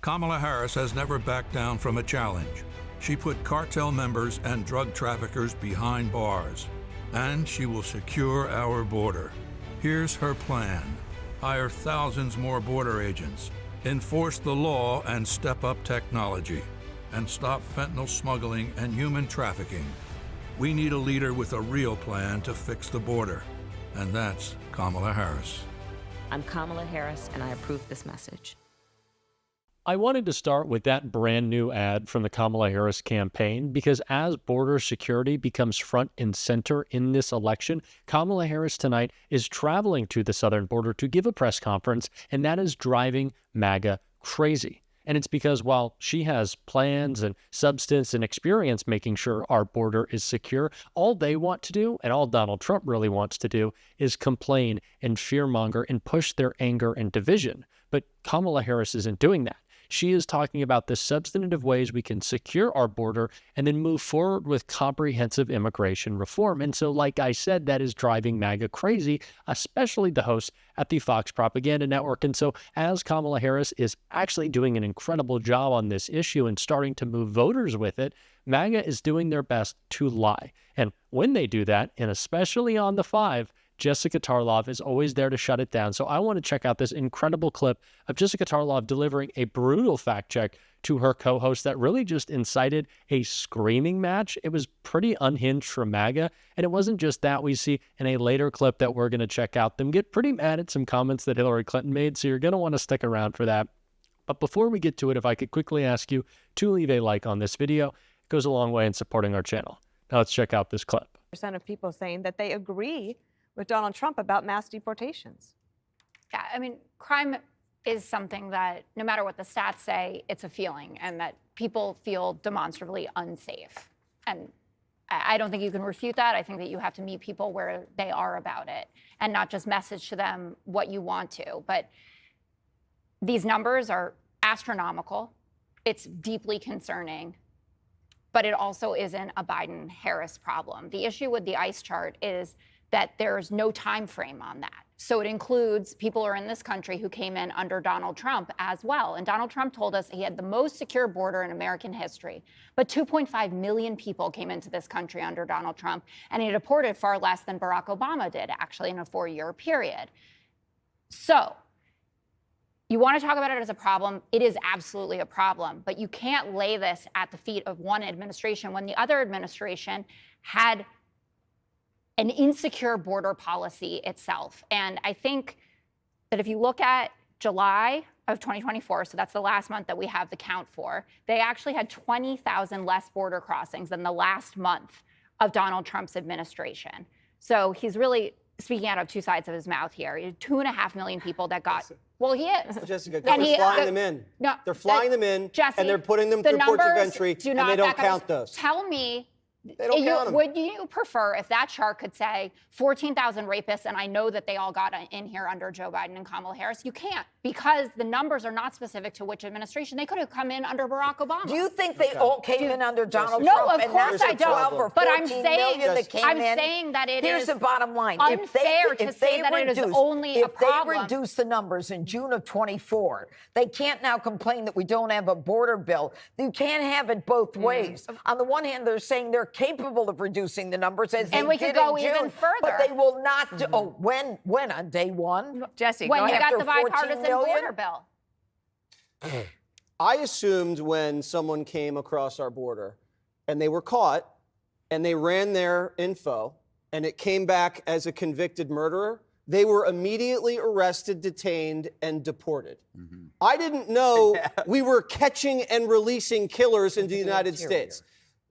Kamala Harris has never backed down from a challenge. She put cartel members and drug traffickers behind bars, and she will secure our border. Here's her plan: hire thousands more border agents, enforce the law and step up technology, and stop fentanyl smuggling and human trafficking. We need a leader with a real plan to fix the border, and that's Kamala Harris. I'm Kamala Harris, and I approve this message. I wanted to start with that brand new ad from the Kamala Harris campaign because as border security becomes front and center in this election, Kamala Harris tonight is traveling to the southern border to give a press conference, and that is driving MAGA crazy. And it's because while she has plans and substance and experience making sure our border is secure, all they want to do, and all Donald Trump really wants to do, is complain and fearmonger and push their anger and division. But Kamala Harris isn't doing that. She is talking about the substantive ways we can secure our border and then move forward with comprehensive immigration reform. And so, like I said, that is driving MAGA crazy, especially the hosts at the Fox Propaganda Network. And so as Kamala Harris is actually doing an incredible job on this issue and starting to move voters with it, MAGA is doing their best to lie. And when they do that, and especially on the 5, Jessica Tarlov is always there to shut it down. So I want to check out this incredible clip of Jessica Tarlov delivering a brutal fact check to her co-host that really just incited a screaming match. It was pretty unhinged from MAGA. And it wasn't just that. We see in a later clip that we're going to check out them get pretty mad at some comments that Hillary Clinton made. So you're going to want to stick around for that. But before we get to it, if I could quickly ask you to leave a like on this video, it goes a long way in supporting our channel. Now let's check out this clip. % of people saying that they agree with Donald Trump about mass deportations. Yeah, I mean, crime is something that no matter what the stats say, it's a feeling, and that people feel demonstrably unsafe. And I don't think you can refute that. I think that you have to meet people where they are about it and not just message to them what you want to. But these numbers are astronomical. It's deeply concerning. But it also isn't a Biden-Harris problem. The issue with the ICE chart is that there's no time frame on that. So it includes people who are in this country who came in under Donald Trump as well. And Donald Trump told us he had the most secure border in American history. But 2.5 million people came into this country under Donald Trump, and he deported far less than Barack Obama did, actually, in a 4-year period. So you want to talk about it as a problem. It is absolutely a problem. But you can't lay this at the feet of one administration when the other administration had an insecure border policy itself. And I think that if you look at July of 2024, so that's the last month that we have the count for, they actually had 20,000 less border crossings than the last month of Donald Trump's administration. So he's really speaking out of two sides of his mouth here. You had 2.5 million people that got, well, he is. Jessica, they're flying them in. No, they're flying them in, Jesse, and they're putting them through ports of entry, and they don't count those. Tell me, they don't count them. Would you prefer if that chart could say 14,000 rapists, and I know that they all got in here under Joe Biden and Kamala Harris? You can't, because the numbers are not specific to which administration. They could have come in under Barack Obama. Do you think they all came in under Donald no, Trump? No, of course I don't. But I'm saying that it Here's is the bottom line. Unfair to say that it is only a problem. If they reduce the numbers in June of 24, they can't now complain that we don't have a border bill. You can't have it both ways. On the one hand, they're saying they're capable of reducing the numbers as and they we could did go in June, even further. but they will not do. Oh, when on day one? Jesse, when you got the After 14 bipartisan million? border bill. I assumed when someone came across our border and they were caught and they ran their info and it came back as a convicted murderer, they were immediately arrested, detained, and deported. I didn't know we were catching and releasing killers into the United States.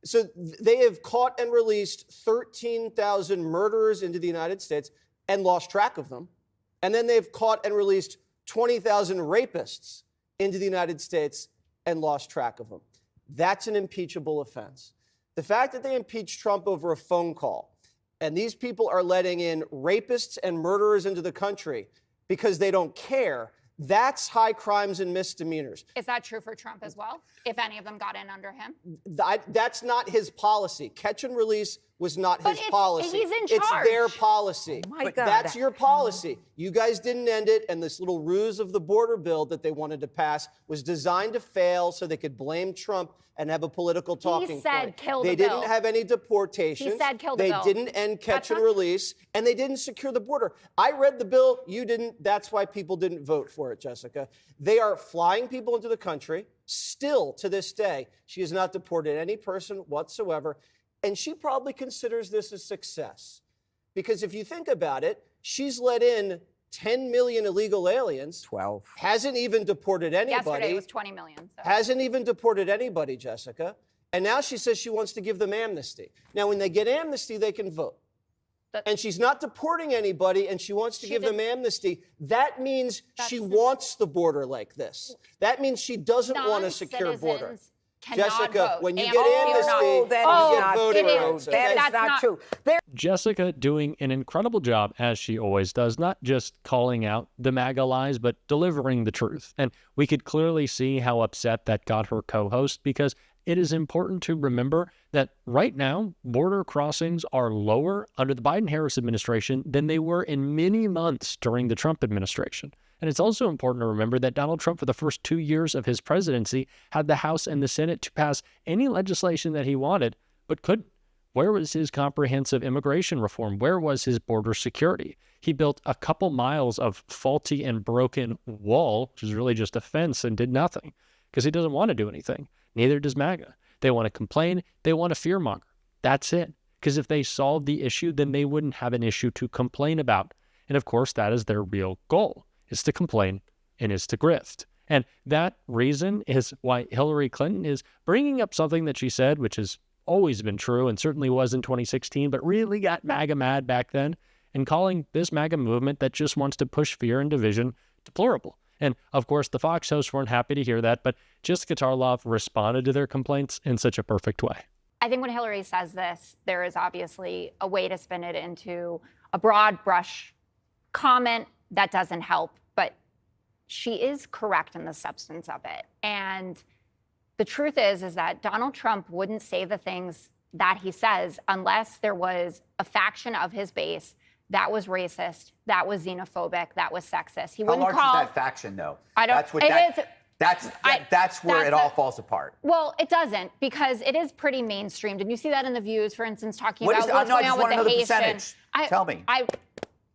So they have caught and released 13,000 murderers into the United States and lost track of them. And then they've caught and released 20,000 rapists into the United States and lost track of them. That's an impeachable offense. The fact that they impeached Trump over a phone call, and these people are letting in rapists and murderers into the country because they don't care, that's high crimes and misdemeanors. Is that true for Trump as well, if any of them got in under him? That's not his policy. Catch and release was not But his policy. he's in It's charge. their policy. Oh my But God. that's your policy. You guys didn't end it, and this little ruse of the border bill that they wanted to pass was designed to fail so they could blame Trump and have a political talking said point. kill They the didn't bill. have any deportations. He said kill the They bill. didn't end catch That's and not- release, and they didn't secure the border. I read the bill. You didn't. That's why people didn't vote for it, Jessica. They are flying people into the country. Still to this day, she has not deported any person whatsoever. And she probably considers this a success. Because if you think about it, she's let in 10 million illegal aliens. 12. Hasn't even deported anybody. Yesterday it was 20 million. So. Hasn't even deported anybody, Jessica. And now she says she wants to give them amnesty. Now, when they get amnesty, they can vote. And she's not deporting anybody, and she wants to give them amnesty. That means she wants the border like this. That means she doesn't want a secure border. Non-citizens cannot Jessica, vote. when you And get also amnesty, not- you that get is not voting true. rights. That is That's not not- true. Jessica doing an incredible job, as she always does, not just calling out the MAGA lies, but delivering the truth. And we could clearly see how upset that got her co-host, because it is important to remember that right now, border crossings are lower under the Biden-Harris administration than they were in many months during the Trump administration. And it's also important to remember that Donald Trump, for the first 2 years of his presidency, had the House and the Senate to pass any legislation that he wanted, but couldn't. Where was his comprehensive immigration reform? Where was his border security? He built a couple miles of faulty and broken wall, which is really just a fence, and did nothing because he doesn't want to do anything. Neither does MAGA. They want to complain. They want to fearmonger. That's it. Because if they solved the issue, then they wouldn't have an issue to complain about. And of course, that is their real goal, is to complain and is to grift. And that reason is why Hillary Clinton is bringing up something that she said, which has always been true and certainly was in 2016, but really got MAGA mad back then, and calling this MAGA movement that just wants to push fear and division deplorable. And of course, the Fox hosts weren't happy to hear that, but Jessica Tarlov responded to their complaints in such a perfect way. I think when Hillary says this, there is obviously a way to spin it into a broad brush comment that doesn't help, but she is correct in the substance of it. And the truth is that Donald Trump wouldn't say the things that he says unless there was a faction of his base that was racist, that was xenophobic, that was sexist. He How wouldn't large call. is that faction, though? I don't. That's what it that, is- that's where that's it all falls apart. Well, it doesn't, because it is pretty mainstreamed. And you see that in the views, for instance, talking What about is- what's no, I going just on with wanna the know the Haitian. percentage. Tell me.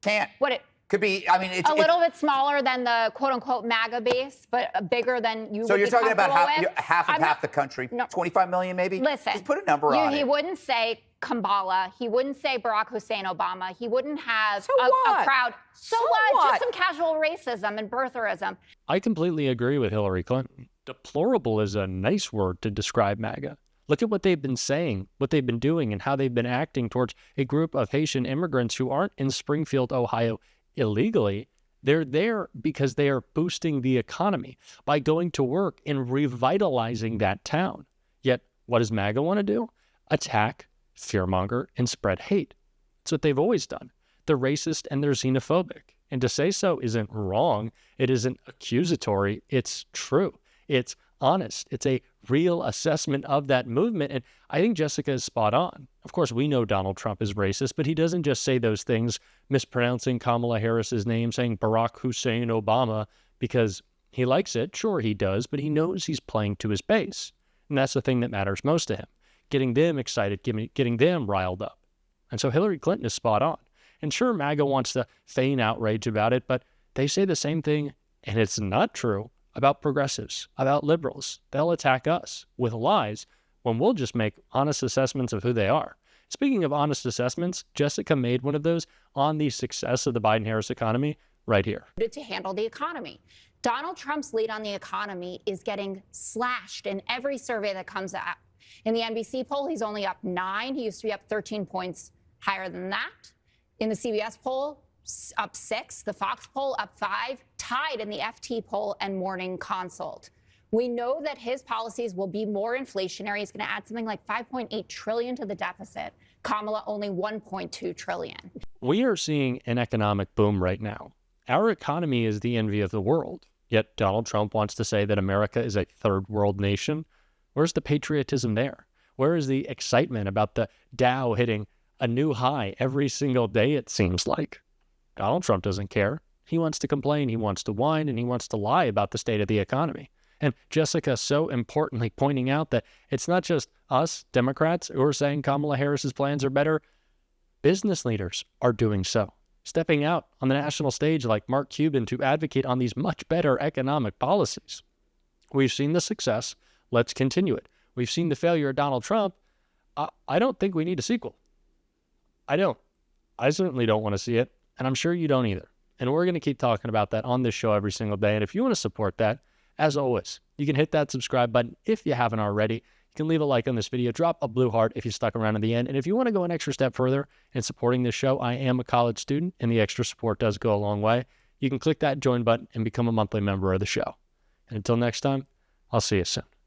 Can't. What it Could be, I mean, it's a little bit smaller than the quote unquote MAGA base, but bigger than you So would you're be talking about comfortable half with. of half the country, No. 25 million maybe? Listen, Just put a number on He it. wouldn't say Kamala. He wouldn't say Barack Hussein Obama. He wouldn't have So a what? crowd. So what? what? Just some casual racism and birtherism. I completely agree with Hillary Clinton. Deplorable is a nice word to describe MAGA. Look at what they've been saying, what they've been doing, and how they've been acting towards a group of Haitian immigrants who aren't in Springfield, Ohio illegally. They're there because they are boosting the economy by going to work and revitalizing that town. Yet, what does MAGA want to do? Attack, fearmonger, and spread hate. That's what they've always done. They're racist and they're xenophobic. And to say so isn't wrong. It isn't accusatory. It's true. It's honest. It's a real assessment of that movement. And I think Jessica is spot on. Of course, we know Donald Trump is racist, but he doesn't just say those things, mispronouncing Kamala Harris's name, saying Barack Hussein Obama because he likes it. Sure, he does, but he knows he's playing to his base. And that's the thing that matters most to him, getting them excited, getting them riled up. And so Hillary Clinton is spot on. And sure, MAGA wants to feign outrage about it, but they say the same thing, and it's not true, about progressives, about liberals. They'll attack us with lies when we'll just make honest assessments of who they are. Speaking of honest assessments, Jessica made one of those on the success of the Biden-Harris economy right here. To handle the economy. Donald Trump's lead on the economy is getting slashed in every survey that comes out. In the NBC poll, he's only up 9. He used to be up 13 points higher than that. In the CBS poll, up 6. The Fox poll, up 5. Tied in the FT poll and Morning Consult. We know that his policies will be more inflationary. He's going to add something like $5.8 trillion to the deficit. Kamala only $1.2 trillion. We are seeing an economic boom right now. Our economy is the envy of the world. Yet Donald Trump wants to say that America is a third world nation. Where's the patriotism there? Where is the excitement about the Dow hitting a new high every single day, it seems like. Donald Trump doesn't care. He wants to complain, he wants to whine, and he wants to lie about the state of the economy. And Jessica so importantly pointing out that it's not just us, Democrats, who are saying Kamala Harris's plans are better. Business leaders are doing so, stepping out on the national stage like Mark Cuban to advocate on these much better economic policies. We've seen the success. Let's continue it. We've seen the failure of Donald Trump. I don't think we need a sequel. I don't. I certainly don't want to see it, and I'm sure you don't either. And we're going to keep talking about that on this show every single day. And if you want to support that, as always, you can hit that subscribe button if you haven't already. You can leave a like on this video, drop a blue heart if you stuck around to the end. And if you want to go an extra step further in supporting this show, I am a college student, and the extra support does go a long way. You can click that join button and become a monthly member of the show. And until next time, I'll see you soon.